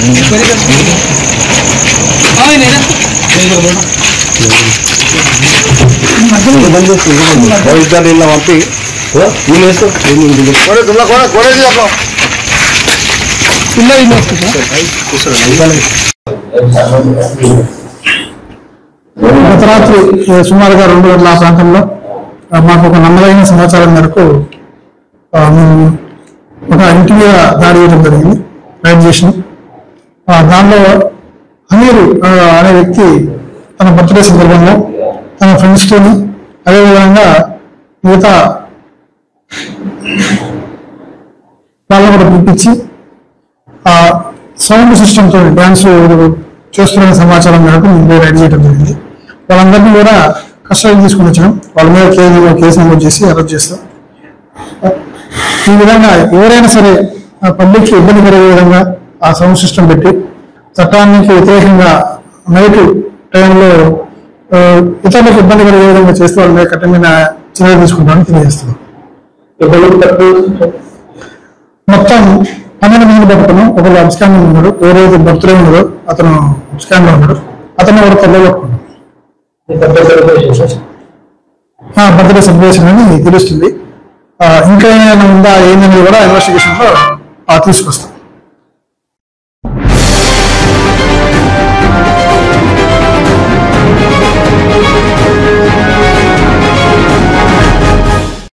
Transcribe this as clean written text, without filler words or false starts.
పంపి గత రాత్రి సుమారుగా 2 గంటల ప్రాంతంలో మాకు ఒక నమ్మదైన సమాచారం మేరకు ఒక ఇంటి మీద దాడి చేయడం జరిగింది, రైడ్ చేసిన. దానిలో అమీరు అనే వ్యక్తి తన బర్త్డే సందర్భంగా తన ఫ్రెండ్స్తోని అదేవిధంగా మిగతా వాళ్ళని కూడా పిలిపించి ఆ సౌండ్ సిస్టమ్తో డ్యాన్స్ చేస్తున్న సమాచారం మేరకు మేము రైడ్ చేయడం జరిగింది. వాళ్ళందరినీ కూడా కస్టడీ తీసుకుని వచ్చినాం. వాళ్ళ మీద కేసు నమోదు చేసి అరెస్ట్ చేస్తాం. ఈ విధంగా ఎవరైనా సరే పబ్లిక్కి ఇబ్బంది కలిగే విధంగా ఆ సౌండ్ సిస్టమ్ పెట్టి చట్టానికి వ్యతిరేకంగా నైట్ టైంలో ఇతరులకు ఇబ్బంది కలిగే విధంగా చేస్తే వాళ్ళ మీద కఠినమైన చర్యలు తీసుకుంటామని తెలియజేస్తున్నాం. మొత్తం 12 మంది పట్టుకున్నాం. ఒకళ్ళు అబ్స్కాండ్ ఉన్నాడు, ఎవరైతే బర్త్డే ఉన్నాడో అతను అబ్స్కాండ్ ఉన్నాడు, అతను ఎవరు తల్లి పట్టుకున్నాం. బర్త్డే సెలబ్రేషన్ అని తెలుస్తుంది. ఇంకా ఏమైనా ఉందా ఏంటనేది కూడా ఇన్వెస్టిగేషన్ లో తీసుకొస్తాం.